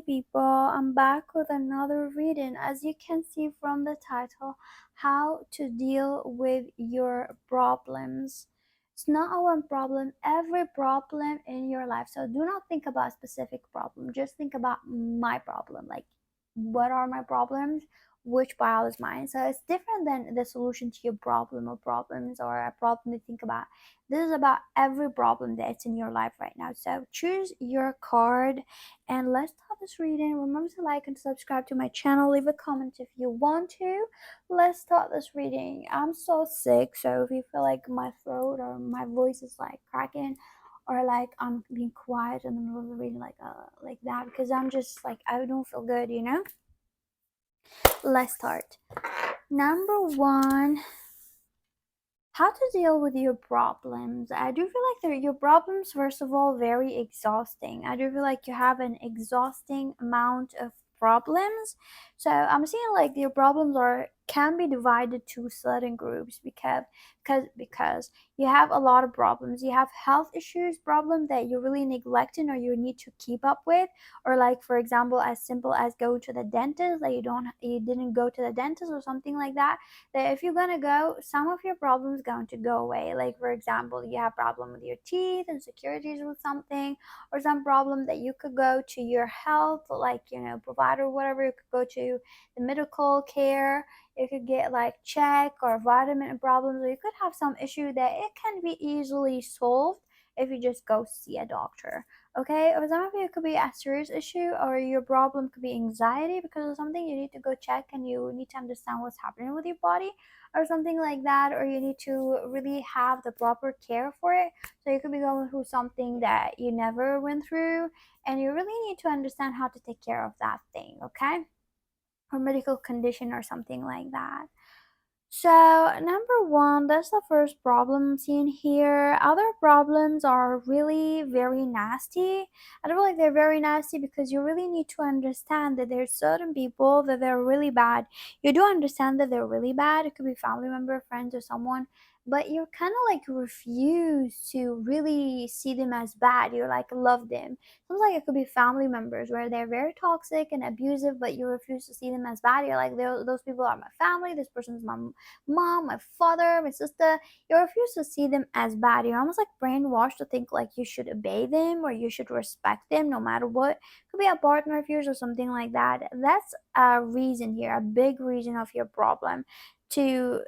people, I'm back with another reading. As you can see from the title, how to deal with your problems. It's not a one problem, every problem in your life. So do not think about a specific problem, just think about my problem. Like, what are my problems? Which pile is mine? So it's different than the solution to your problem or problems or a problem to think about. This is about every problem that's in your life right now. So choose your card and let's start this reading. Remember to like and subscribe to my channel. Leave a comment if you want to. Let's start this reading. I'm so sick, so if you feel like my throat or my voice is like cracking or like I'm being quiet in the middle of the reading like that, because I'm just like I don't feel good, you know. Let's start. Number one, how to deal with your problems. I do feel like your problems, first of all, very exhausting. I do feel like you have an exhausting amount of problems. So I'm seeing like your problems are can be divided to certain groups because you have a lot of problems. You have health issues problem that you're really neglecting or you need to keep up with, or like for example as simple as going to the dentist, that you didn't go to the dentist or something like that. That if you're gonna go, some of your problems going to go away. Like for example, you have problem with your teeth, insecurities with something, or some problem that you could go to your health, like provider, whatever. You could go to the medical care. You could get like check or vitamin problems, or you could have some issue that it can be easily solved if you just go see a doctor. Okay, or some of you, it could be a serious issue, or your problem could be anxiety because of something. You need to go check and you need to understand what's happening with your body or something like that, or you need to really have the proper care for it. So you could be going through something that you never went through, and you really need to understand how to take care of that thing. Okay, or medical condition or something like that. So, number one, that's the first problem I'm seeing here. Other problems are really very nasty. I don't feel like they're very nasty because you really need to understand that there's certain people that they're really bad. You do understand that they're really bad. It could be family member, friends, or someone, but you're kind of like refuse to really see them as bad. You like love them. Sounds like it could be family members where they're very toxic and abusive, but you refuse to see them as bad. You're like, those people are my family. This person's my mom, my father, my sister. You refuse to see them as bad. You're almost like brainwashed to think like you should obey them or you should respect them no matter what. Could be a partner of yours or something like that. That's a reason here, a big reason of your problem, to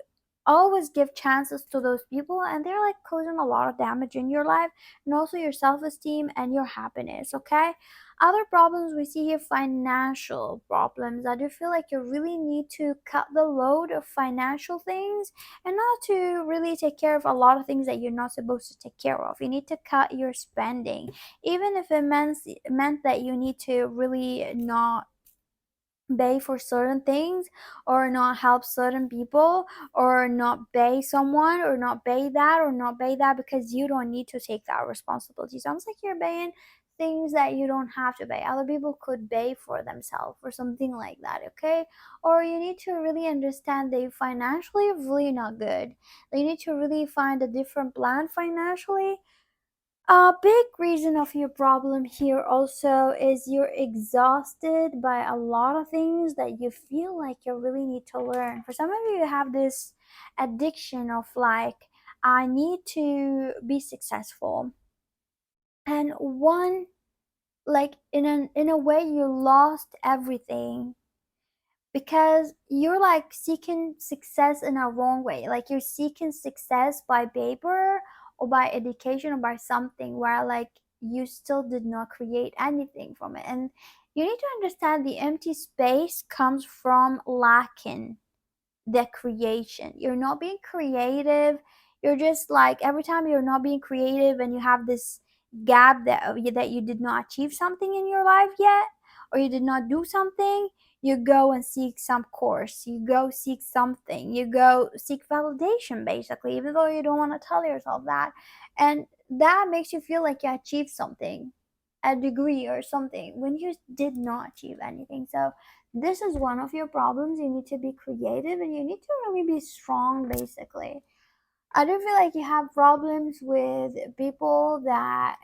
always give chances to those people, and they're like causing a lot of damage in your life and also your self-esteem and your happiness. Okay, other problems we see here, financial problems. I do feel like you really need to cut the load of financial things and not to really take care of a lot of things that you're not supposed to take care of. You need to cut your spending, even if it meant that you need to really not pay for certain things or not help certain people or not pay someone or not pay that or not pay that because you don't need to take that responsibility. Sounds like you're paying things that you don't have to pay. Other people could pay for themselves or something like that. Okay, or you need to really understand that you financially are really not good. You need to really find a different plan financially. A big reason of your problem here also is you're exhausted by a lot of things that you feel like you really need to learn. For some of you, you have this addiction of like, I need to be successful. And one, like in a way, you lost everything because you're like seeking success in a wrong way. Like you're seeking success by paper or by education or by something where like you still did not create anything from it. And you need to understand the empty space comes from lacking the creation. You're not being creative. You're just like every time you're not being creative and you have this gap that you did not achieve something in your life yet, or you did not do something, you go and seek some course, you go seek something, you go seek validation basically, even though you don't want to tell yourself that. And that makes you feel like you achieved something, a degree or something, when you did not achieve anything. So this is one of your problems. You need to be creative and you need to really be strong basically. I do feel like you have problems with people that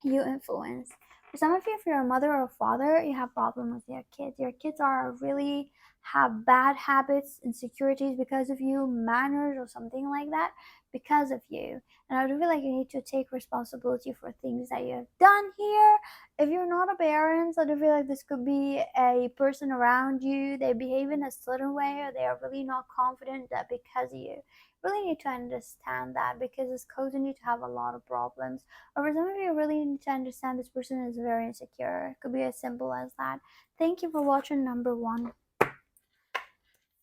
you influence. For some of you, if you're a mother or a father, you have problem with your kids. Your kids are really have bad habits, insecurities because of you, manners or something like that because of you. And I do feel like you need to take responsibility for things that you have done here. If you're not a parent, I do feel like this could be a person around you. They behave in a certain way, or they are really not confident that because of you. Really need to understand that because it's causing you to have a lot of problems. Or for some of you, really need to understand this person is very insecure. It could be as simple as that. Thank you for watching number 1.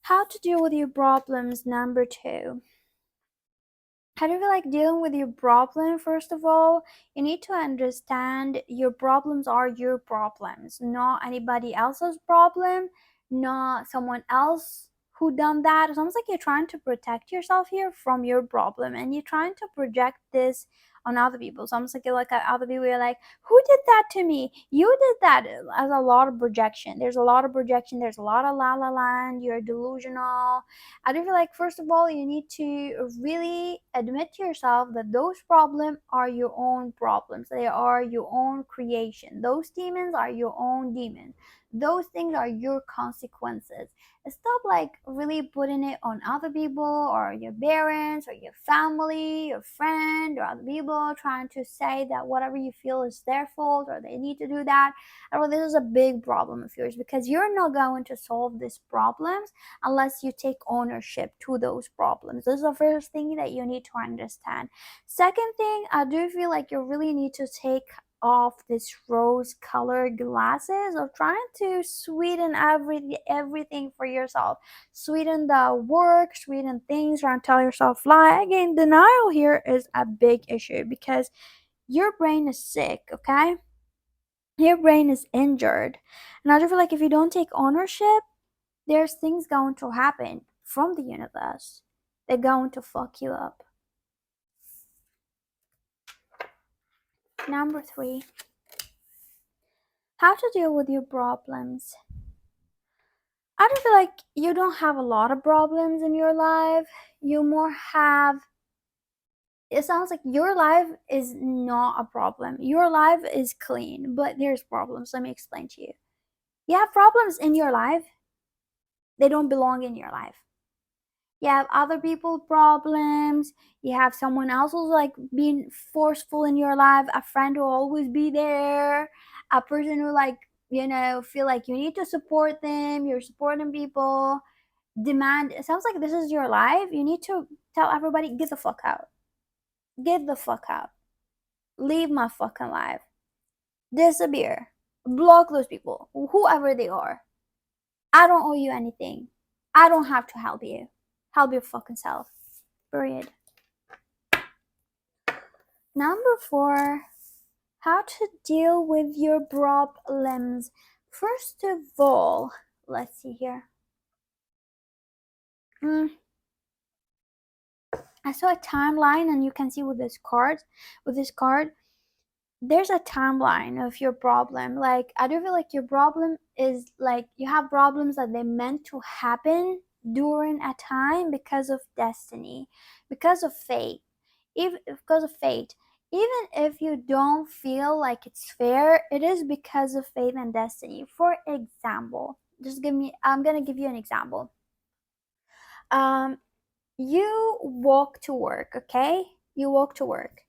How to deal with your problems, number 2. How do you feel like dealing with your problem? First of all, you need to understand your problems are your problems, not anybody else's problem, not someone else who done that. It's almost like you're trying to protect yourself here from your problem, and you're trying to project this on other people. So almost like you look at other people, you're like, who did that to me? You did that. As a lot of projection. There's a lot of projection. There's a lot of la la land. You're delusional. I do feel like, first of all, you need to really admit to yourself that those problems are your own problems. They are your own creation. Those demons are your own demons. Those things are your consequences. Stop like really putting it on other people or your parents or your family, your friend or other people, trying to say that whatever you feel is their fault or they need to do that. Well, this is a big problem of yours because you're not going to solve these problems unless you take ownership to those problems. This is the first thing that you need to understand. Second thing, I do feel like you really need to take off this rose colored glasses of trying to sweeten everything for yourself, sweeten the work, sweeten things, trying to tell yourself lie. Again, denial here is a big issue because your brain is sick. Okay, your brain is injured, and I do feel like if you don't take ownership, there's things going to happen from the universe. They're going to fuck you up. Number 3, how to deal with your problems. I don't feel like you don't have a lot of problems in your life. You more have, it sounds like your life is not a problem. Your life is clean, but there's problems. Let me explain to you. You have problems in your life, they don't belong in your life. You have other people problems, you have someone else who's like being forceful in your life, a friend who will always be there, a person who like, feel like you need to support them, you're supporting people, demand. It sounds like this is your life. You need to tell everybody, get the fuck out, get the fuck out, leave my fucking life, disappear, block those people, whoever they are. I don't owe you anything. I don't have to help you. Help your fucking self. Period. Number 4, how to deal with your problems. First of all, let's see here. I saw a timeline, and you can see with this card, there's a timeline of your problem. Like, I do feel like your problem is like you have problems that they meant to happen during a time because of destiny, because of fate. Because of fate, even if you don't feel like it's fair, it is because of fate and destiny. For example, I'm gonna give you an example. You walk to work, okay? You walk to work,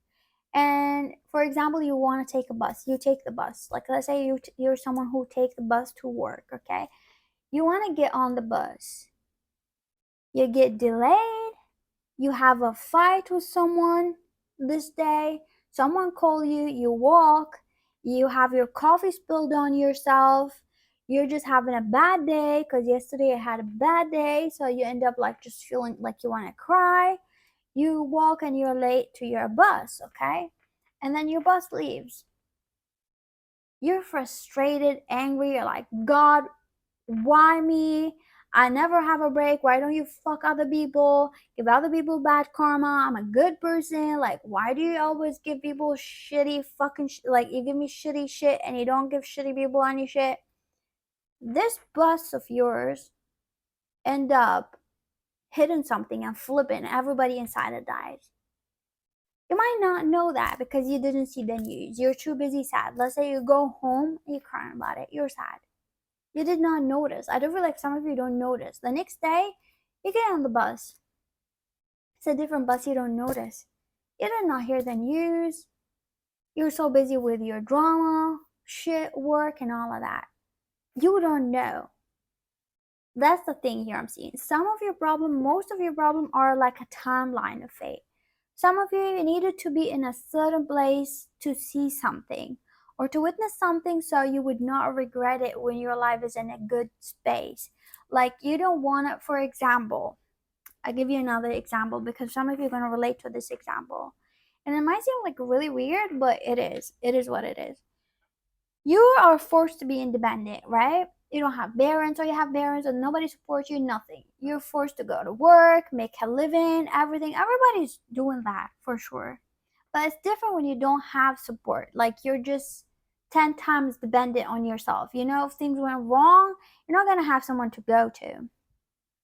and for example, you want to take a bus. You take the bus. Like, let's say you're someone who take the bus to work, okay? You want to get on the bus. You get delayed. You have a fight with someone this day. Someone call you. You walk. You have your coffee spilled on yourself. You're just having a bad day because yesterday I had a bad day. So you end up like just feeling like you want to cry. You walk and you're late to your bus, okay? And then your bus leaves. You're frustrated, angry. You're like, God, why me? I never have a break. Why don't you fuck other people? Give other people bad karma. I'm a good person. Like, why do you always give people shitty fucking like, you give me shitty shit and you don't give shitty people any shit? This bus of yours end up hitting something and flipping. Everybody inside it dies. You might not know that because you didn't see the news. You're too busy sad. Let's say you go home and you're crying about it. You're sad. You did not notice. I don't feel like some of you don't notice. The next day, you get on the bus. It's a different bus, you don't notice. You did not hear the news. You're so busy with your drama, shit, work, and all of that. You don't know. That's the thing here I'm seeing. Some of your problem, most of your problem are like a timeline of fate. Some of you needed to be in a certain place to see something or to witness something so you would not regret it when your life is in a good space. Like you don't want to, for example, I'll give you another example because some of you are going to relate to this example. And it might seem like really weird, but it is. It is what it is. You are forced to be independent, right? You don't have parents, or you have parents and nobody supports you, nothing. You're forced to go to work, make a living, everything. Everybody's doing that for sure. But it's different when you don't have support. Like you're just 10 times dependent on yourself. You know, if things went wrong, you're not going to have someone to go to.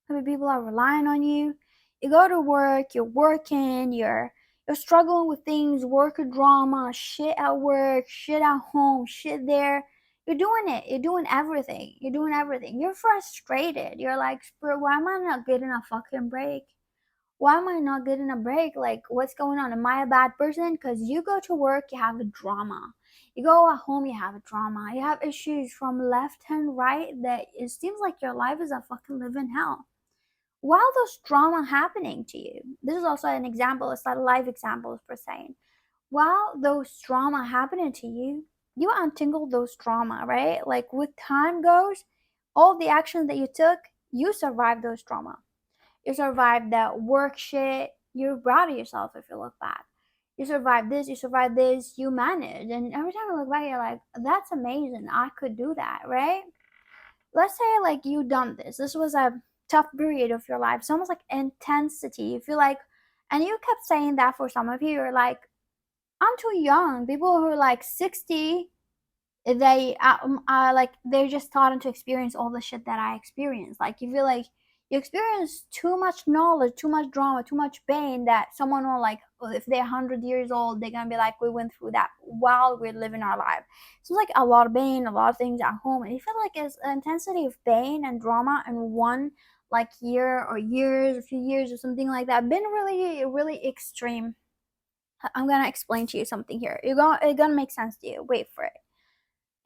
How many people are relying on you? You go to work, you're working, you're struggling with things, work drama, shit at work, shit at home, shit there. You're doing it. You're doing everything. You're doing everything. You're frustrated. You're like, Spirit, why am I not getting a fucking break? Why am I not getting a break? Like, what's going on? Am I a bad person? Because you go to work, you have a drama. You go at home, you have a drama. You have issues from left and right that it seems like your life is a fucking living hell while those drama happening to you. This is also an example, it's not a live example per se. While those drama happening to you, you untangle those drama, right? Like with time goes, all the actions that you took, you survived those drama. You survived that work shit. You're proud of yourself if you look back. You survived this, you managed. And every time you look back, you're like, that's amazing. I could do that, right? Let's say like you done this was a tough period of your life. It's almost like intensity. You feel like, and you kept saying that for some of you, you're like, I'm too young. People who are like 60, they are like, they're just starting to experience all the shit that I experienced. Like you feel like you experience too much knowledge, too much drama, too much pain that someone will like, if they're 100 years old, they're gonna be like, we went through that while we're living our life. So it's like a lot of pain, a lot of things at home, and you feel like it's an intensity of pain and drama in one like year or years, a few years or something like that, been really, really extreme. I'm gonna explain to you something here. It's gonna make sense to you. Wait for it.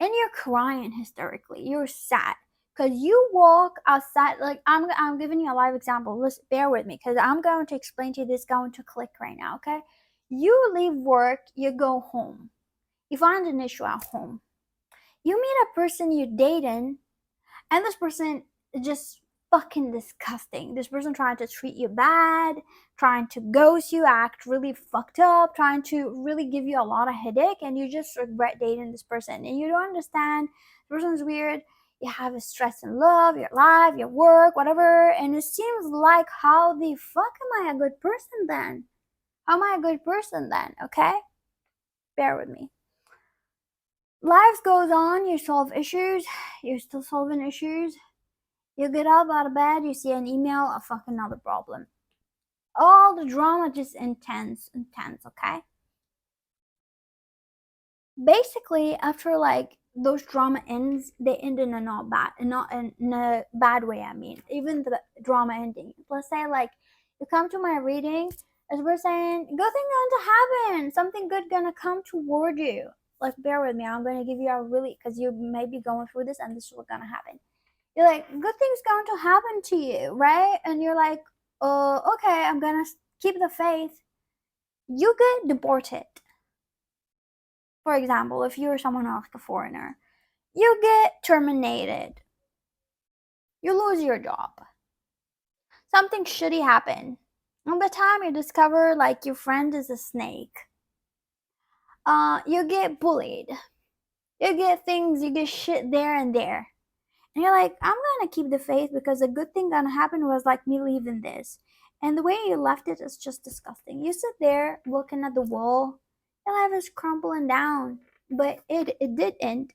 And you're crying hysterically. You're sad because you walk outside. Like I'm giving you a live example. Listen, bear with me because I'm going to explain to you this. Going to click right now. Okay, you leave work, you go home, you find an issue at home, you meet a person you're dating, and this person is just fucking disgusting. This person trying to treat you bad, trying to ghost you, act really fucked up, trying to really give you a lot of headache, and you just regret dating this person. And you don't understand, this person's weird. You have a stress in love, your life, your work, whatever. And it seems like, how the fuck am I a good person then? How am I a good person then? Okay? Bear with me. Life goes on, you solve issues, you're still solving issues. You get up out of bed, you see an email, a fucking another problem. All the drama just intense, okay? Basically, after like those drama ends, they end in a not in a bad way. I mean, even the drama ending. Let's say like you come to my reading, as we're saying, good thing going to happen, something good gonna come toward you. Like bear with me, I'm gonna give you a really, because you may be going through this and this is what's gonna happen. You're like, good things going to happen to you, right? And you're like, oh, okay, I'm gonna keep the faith. You get deported. For example, if you're someone else, a foreigner, you get terminated. You lose your job. Something shitty happened. And by the time you discover like your friend is a snake, you get bullied. You get things, you get shit there and there. And you're like, I'm gonna keep the faith because a good thing gonna happen was like me leaving this. And the way you left it is just disgusting. You sit there looking at the wall, your life is crumbling down. But it did end.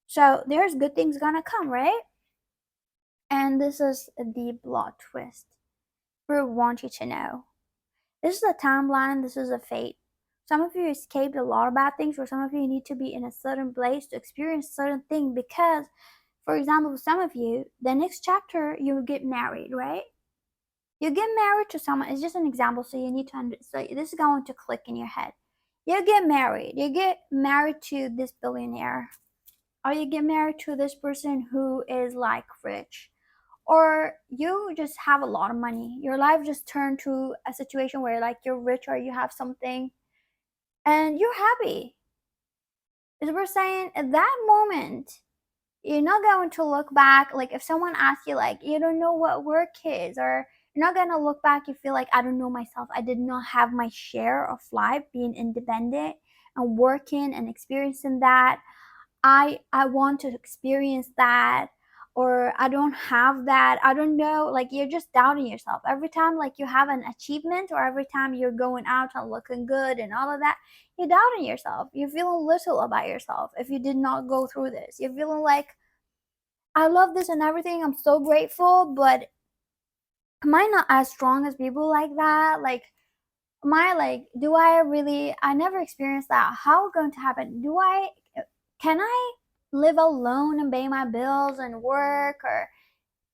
So there's good things gonna come, right? And this is the plot twist. We want you to know. This is a timeline, this is a fate. Some of you escaped a lot of bad things, or some of you need to be in a certain place to experience certain thing because, for example, some of you, the next chapter, you get married, right? You get married to someone. It's just an example, so you need to so this is going to click in your head. You get married. You get married to this billionaire, or you get married to this person who is like rich, or you just have a lot of money. Your life just turned to a situation where like you're rich or you have something and you're happy. As we're saying, at that moment, you're not going to look back. Like if someone asks you like you don't know what work is, or you're not going to look back, you feel like I don't know myself, I did not have my share of life being independent and working and experiencing that. I want to experience that, or I don't have that, I don't know. Like you're just doubting yourself every time like you have an achievement, or every time you're going out and looking good and all of that. You're doubting yourself, you're feeling little about yourself. If you did not go through this, you're feeling like I love this and everything, I'm so grateful, but am I not as strong as people like that? Like am I like, do I really, I never experienced that, how going to happen? Do I, can I live alone and pay my bills and work? Or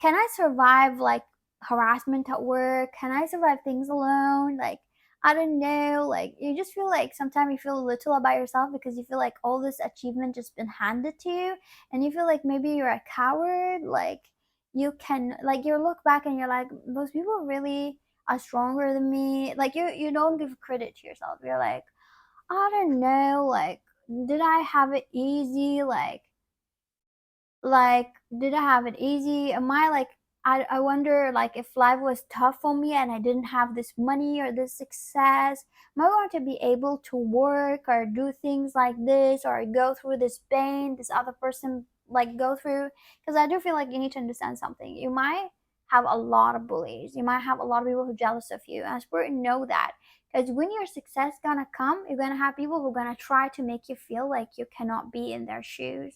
can I survive like harassment at work? Can I survive things alone? Like I don't know. Like you just feel like sometimes you feel little about yourself because you feel like all this achievement just been handed to you, and you feel like maybe you're a coward. Like you can, like you look back and you're like, those people really are stronger than me. Like you don't give credit to yourself. You're like, I don't know. Like did I have it easy? Like did I have it easy? Am I like, I wonder like if life was tough for me and I didn't have this money or this success, am I going to be able to work or do things like this or go through this pain this other person like go through? Because I do feel like you need to understand something. You might have a lot of bullies, you might have a lot of people who are jealous of you, and I swear to know that. Because when your success gonna come, you're gonna have people who are gonna try to make you feel like you cannot be in their shoes.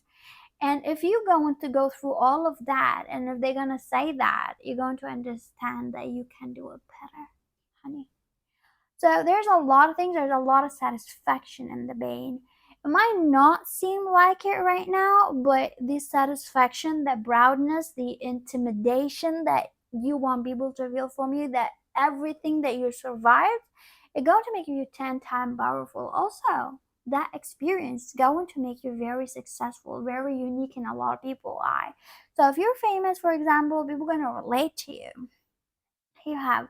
And if you're going to go through all of that, and if they're going to say that, you're going to understand that you can do it better, honey. So there's a lot of things, there's a lot of satisfaction in the pain. It might not seem like it right now, but the satisfaction, the proudness, the intimidation that you want people to feel from you, that everything that you survived, it's going to make you 10 times powerful. Also, that experience is going to make you very successful, very unique in a lot of people's eye. So if you're famous, for example, people are going to relate to you. You have,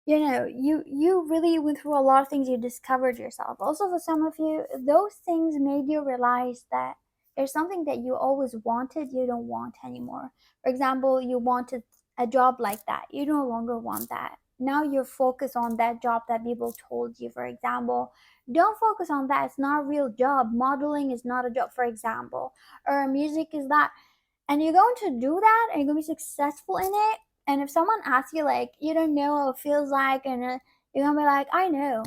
you know, you really went through a lot of things, you discovered yourself. Also for some of you, those things made you realize that there's something that you always wanted you don't want anymore. For example, you wanted a job like that, you no longer want that. Now you're focused on that job that people told you. For example, don't focus on that, it's not a real job. Modeling is not a job, for example, or music is that. And you're going to do that and you're going to be successful in it. And if someone asks you like you don't know what it feels like, and you're gonna be like, I know,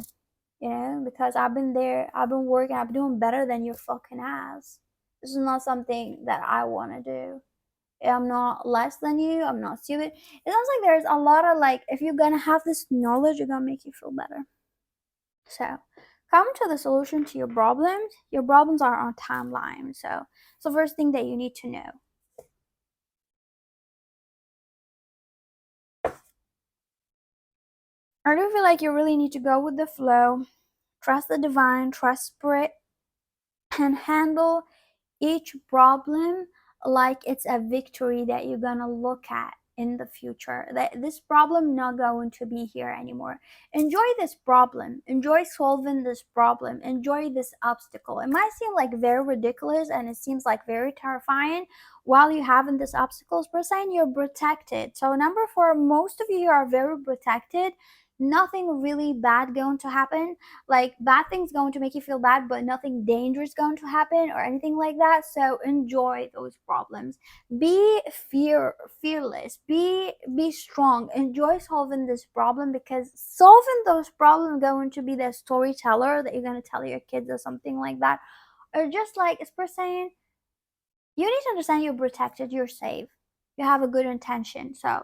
you know, because I've been there, I've been working, I've been doing better than your fucking ass. This is not something that I want to do. I'm not less than you, I'm not stupid. It sounds like there's a lot of like, if you're gonna have this knowledge, you're gonna make you feel better. So come to the solution to your problems. Your problems are on timeline. So it's the first thing that you need to know. I do feel like you really need to go with the flow, trust the divine, trust spirit, and handle each problem like it's a victory that you're gonna look at in the future. That this problem not going to be here anymore. Enjoy this problem, enjoy solving this problem, enjoy this obstacle. It might seem like very ridiculous and it seems like very terrifying while you're having these obstacles, but saying you're protected. So number four, most of you are very protected. Nothing really bad going to happen. Like bad things going to make you feel bad, but nothing dangerous going to happen or anything like that. So enjoy those problems. Be fearless. Be strong. Enjoy solving this problem, because solving those problems going to be the storyteller that you're going to tell your kids or something like that. Or just like it's per saying, you need to understand you're protected, you're safe, you have a good intention. So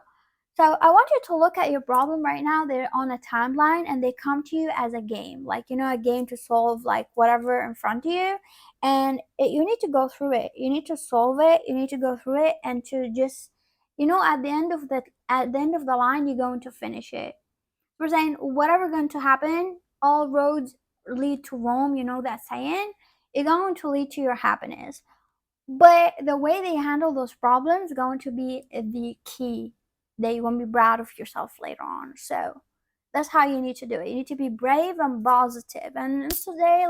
So I want you to look at your problem right now. They're on a timeline and they come to you as a game, like a game to solve like whatever in front of you, and you need to go through it. You need to solve it. You need to go through it, and to just at the end of the line, you're going to finish it. We're saying whatever going to happen, all roads lead to Rome. You know that saying. It's going to lead to your happiness. But the way they handle those problems is going to be the key that you're going to be proud of yourself later on. So that's how you need to do it. You need to be brave and positive. And today,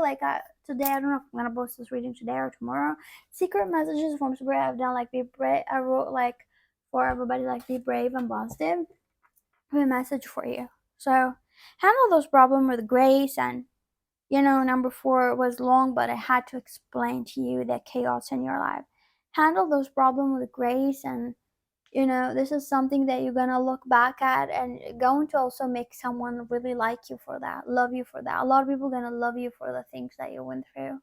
today, I don't know if I'm gonna post this reading today or tomorrow. Secret messages from Spirit I've done, like be brave. I wrote like for everybody, like be brave and positive. I have a message for you. So handle those problems with grace. And number 4 was long, but I had to explain to you the chaos in your life. Handle those problems with grace, and this is something that you're gonna look back at, and going to also make someone really like you for that, love you for that. A lot of people gonna love you for the things that you went through.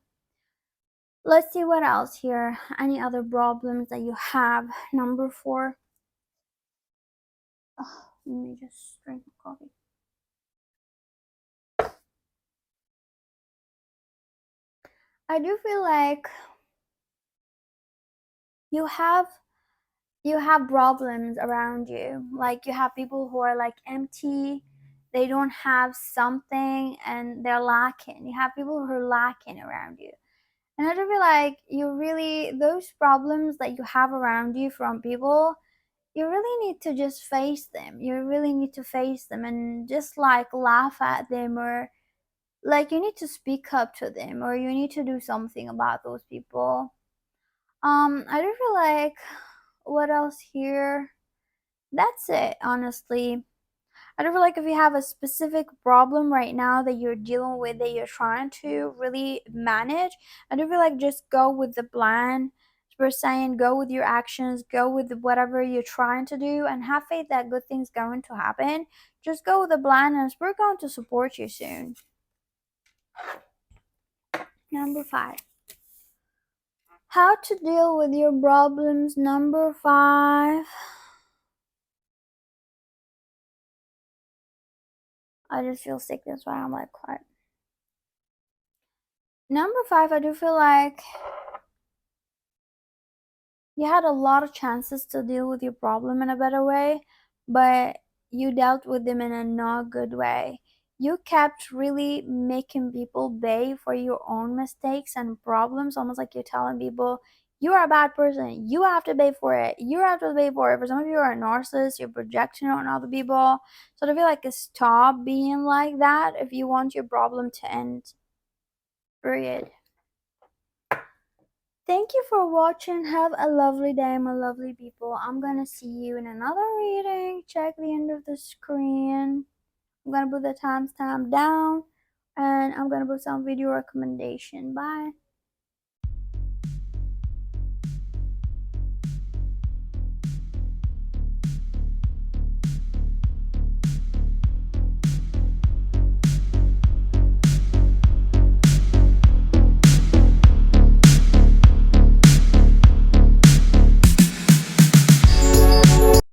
Let's see what else here. Any other problems that you have? Number 4. Oh, let me just drink coffee. I do feel like you have problems around you. Like you have people who are like empty, they don't have something and they're lacking. You have people who are lacking around you. And I do feel like those problems that you have around you from people, you really need to just face them. You really need to face them and just like laugh at them, or like you need to speak up to them, or you need to do something about those people. I do feel like, what else here? That's it, honestly. I don't feel like if you have a specific problem right now that you're dealing with, that you're trying to really manage, I don't feel like just go with the plan. We're saying go with your actions, go with whatever you're trying to do, and have faith that good things going to happen. Just go with the plan, and we're going to support you soon. Number 5. How to deal with your problems. Number 5. I just feel sick, that's why I'm like quiet. Number 5, I do feel like you had a lot of chances to deal with your problem in a better way, but you dealt with them in a not good way. You kept really making people pay for your own mistakes and problems, almost like you're telling people, you are a bad person, you have to pay for it, you have to pay for it. For some of you are a narcissist, you're projecting on other people. So I feel like stop being like that if you want your problem to end. Period. Thank you for watching. Have a lovely day, my lovely people. I'm gonna see you in another reading. Check the end of the screen. I'm gonna put the timestamp down, and I'm gonna put some video recommendation. Bye.